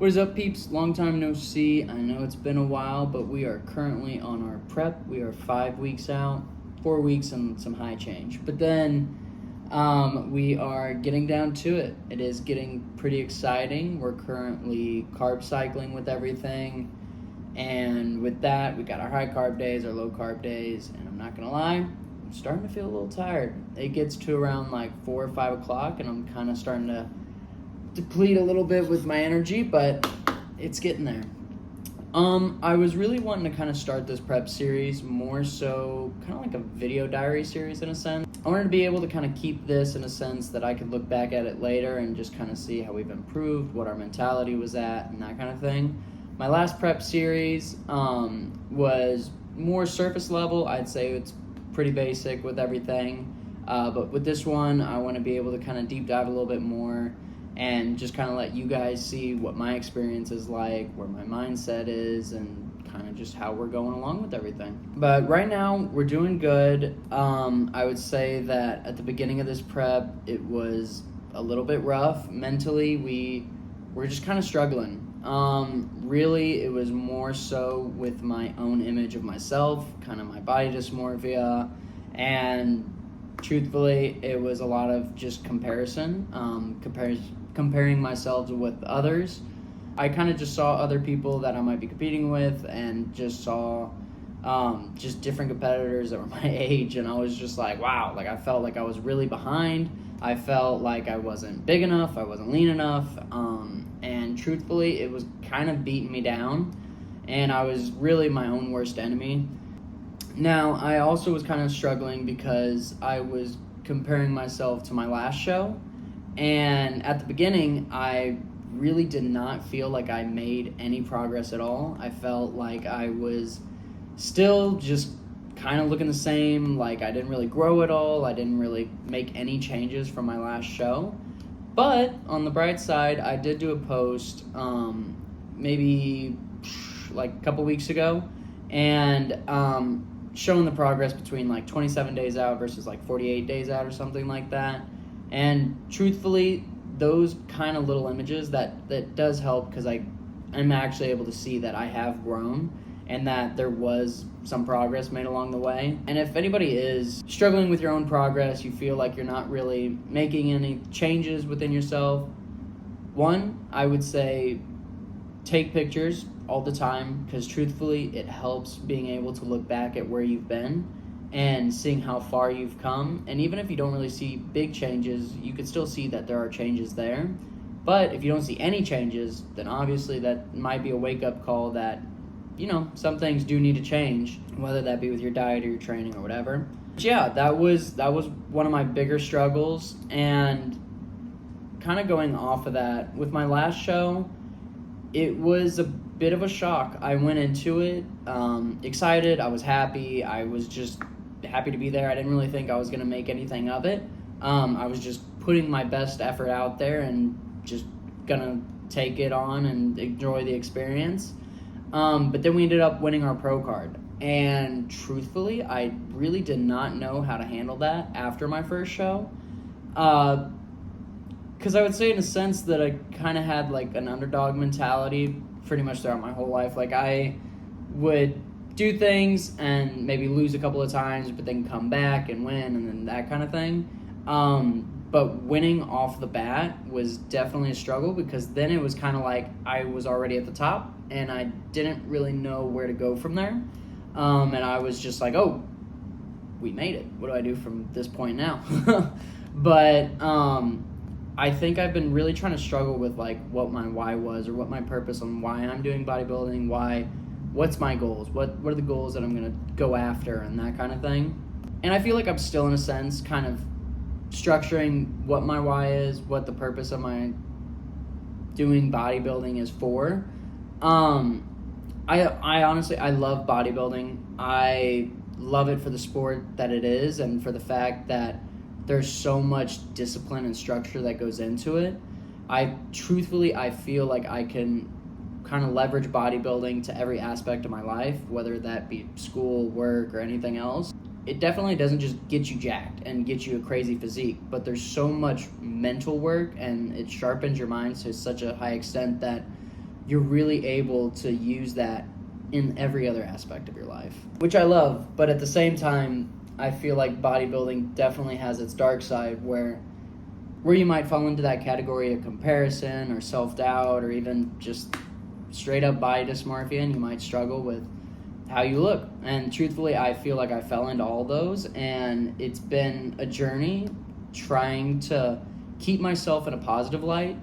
What is up, peeps? Long time no see. I know it's been a while, but we are currently on our prep. We are 5 weeks out, 4 weeks and some high change. But then we are getting down to it. It is getting pretty exciting. We're currently carb cycling with everything. And with that, we got our high carb days, our low carb days. And I'm not going to lie, I'm starting to feel a little tired. It gets to around like 4 or 5 o'clock, and I'm kind of starting to deplete a little bit with my energy, but it's getting there. I was really wanting to kind of start this prep series more so kind of like a video diary series in a sense. I wanted to be able to kind of keep this in a sense that I could look back at it later and just kind of see how we've improved, what our mentality was at, and that kind of thing. My last prep series was more surface level. I'd say it's pretty basic with everything. But with this one, I want to be able to kind of deep dive a little bit more and just kind of let you guys see what my experience is like, where my mindset is, and kind of just how we're going along with everything. But right now, we're doing good. I would say that at the beginning of this prep, it was a little bit rough. Mentally, we were just kind of struggling. Really, it was more so with my own image of myself, kind of my body dysmorphia, and truthfully, it was a lot of just comparison, comparing myself with others. I kind of just saw other people that I might be competing with and just saw just different competitors that were my age, and I was just like, wow, like I felt like I was really behind. I felt like I wasn't big enough, I wasn't lean enough, and truthfully, it was kind of beating me down, and I was really my own worst enemy. Now, I also was kind of struggling because I was comparing myself to my last show, and at the beginning, I really did not feel like I made any progress at all. I felt like I was still just kind of looking the same, like I didn't really grow at all, I didn't really make any changes from my last show. But on the bright side, I did do a post maybe like a couple weeks ago, and showing the progress between like 27 days out versus like 48 days out or something like that. And truthfully, those kind of little images, that does help because I'm actually able to see that I have grown and that there was some progress made along the way. And if anybody is struggling with your own progress, you feel like you're not really making any changes within yourself, one, I would say take pictures all the time, because truthfully it helps being able to look back at where you've been and seeing how far you've come. And even if you don't really see big changes, you could still see that there are changes there. But if you don't see any changes, then obviously that might be a wake-up call that, you know, some things do need to change, whether that be with your diet or your training or whatever. But yeah, that was one of my bigger struggles. And kind of going off of that, with my last show, it was a bit of a shock. I went into it excited. I was happy. I was just happy to be there. I didn't really think I was going to make anything of it. I was just putting my best effort out there and just going to take it on and enjoy the experience. But then we ended up winning our pro card. And truthfully, I really did not know how to handle that after my first show. Because I would say in a sense that I kind of had like an underdog mentality pretty much throughout my whole life. Like I would do things and maybe lose a couple of times, but then come back and win and then that kind of thing. But winning off the bat was definitely a struggle, because then it was kind of like I was already at the top and I didn't really know where to go from there. And I was just like, oh, we made it. What do I do from this point now? But I think I've been really trying to struggle with like what my why was, or what my purpose on why I'm doing bodybuilding, what's my goals, what are the goals that I'm going to go after, and that kind of thing. And I feel like I'm still in a sense kind of structuring what my why is, what the purpose of my doing bodybuilding is for. I honestly, I love bodybuilding. I love it for the sport that it is, and for the fact that there's so much discipline and structure that goes into it. I feel like I can kind of leverage bodybuilding to every aspect of my life, whether that be school, work, or anything else. It definitely doesn't just get you jacked and get you a crazy physique, but there's so much mental work, and it sharpens your mind to such a high extent that you're really able to use that in every other aspect of your life, which I love. But at the same time, I feel like bodybuilding definitely has its dark side where you might fall into that category of comparison or self-doubt or even just straight up body dysmorphia, and you might struggle with how you look. And truthfully, I feel like I fell into all those, and it's been a journey trying to keep myself in a positive light.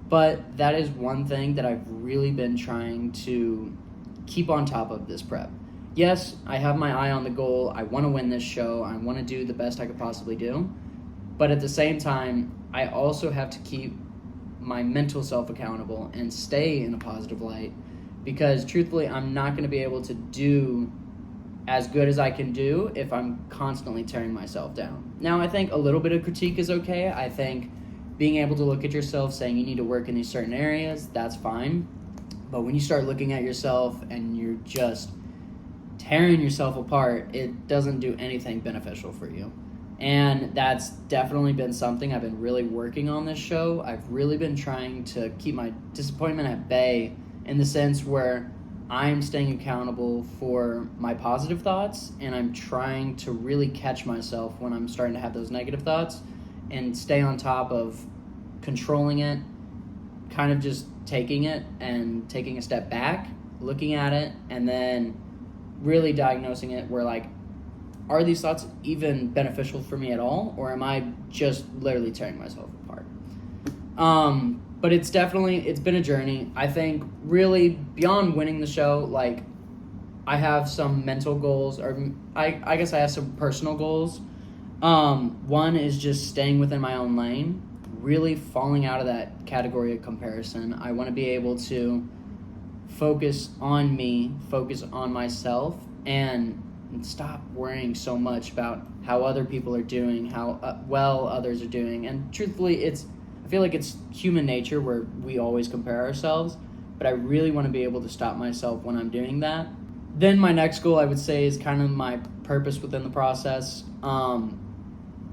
But that is one thing that I've really been trying to keep on top of this prep. Yes, I have my eye on the goal. I want to win this show. I want to do the best I could possibly do. But at the same time, I also have to keep my mental self accountable and stay in a positive light, because truthfully, I'm not going to be able to do as good as I can do if I'm constantly tearing myself down. Now, I think a little bit of critique is okay. I think being able to look at yourself, saying you need to work in these certain areas, that's fine. But when you start looking at yourself and you're just tearing yourself apart, it doesn't do anything beneficial for you. And that's definitely been something I've been really working on this show. I've really been trying to keep my disappointment at bay, in the sense where I'm staying accountable for my positive thoughts, and I'm trying to really catch myself when I'm starting to have those negative thoughts and stay on top of controlling it, kind of just taking it and taking a step back, looking at it, and then really diagnosing it where, like, are these thoughts even beneficial for me at all, or am I just literally tearing myself apart? But it's been a journey. I think really beyond winning the show, like, I have some mental goals, or I guess I have some personal goals. One is just staying within my own lane, really falling out of that category of comparison. I want to be able to focus on me, focus on myself, and stop worrying so much about how other people are doing, how well others are doing. And truthfully, I feel like it's human nature where we always compare ourselves, but I really want to be able to stop myself when I'm doing that. Then my next goal, I would say, is kind of my purpose within the process.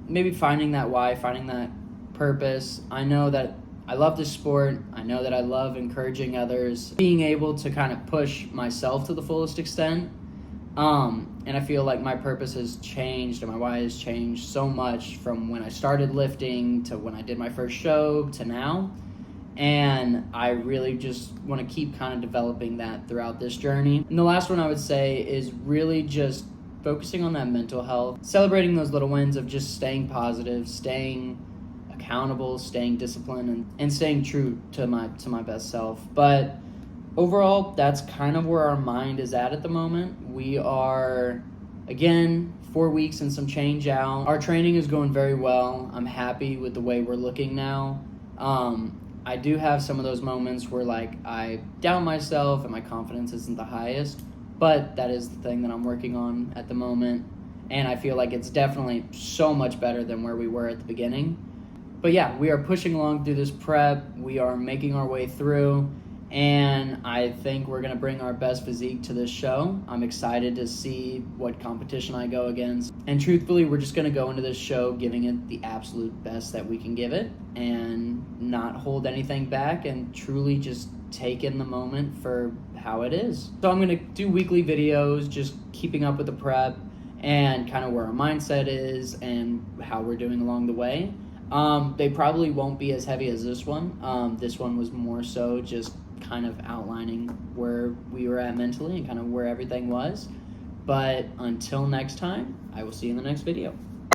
Maybe finding that why, finding that purpose. I know that I love this sport. I know that I love encouraging others, being able to kind of push myself to the fullest extent. And I feel like my purpose has changed and my why has changed so much from when I started lifting to when I did my first show to now. And I really just want to keep kind of developing that throughout this journey. And the last one I would say is really just focusing on that mental health, celebrating those little wins of just staying positive, staying accountable, staying disciplined, and staying true to my best self. But overall, that's kind of where our mind is at the moment. We are, again, 4 weeks and some change out. Our training is going very well. I'm happy with the way we're looking now. I do have some of those moments where, like, I doubt myself and my confidence isn't the highest, but that is the thing that I'm working on at the moment. And I feel like it's definitely so much better than where we were at the beginning. But yeah, we are pushing along through this prep. We are making our way through. And I think we're going to bring our best physique to this show. I'm excited to see what competition I go against. And truthfully, we're just going to go into this show giving it the absolute best that we can give it and not hold anything back and truly just take in the moment for how it is. So I'm going to do weekly videos, just keeping up with the prep and kind of where our mindset is and how we're doing along the way. They probably won't be as heavy as this one. This one was more so just kind of outlining where we were at mentally and kind of where everything was. But until next time, I will see you in the next video.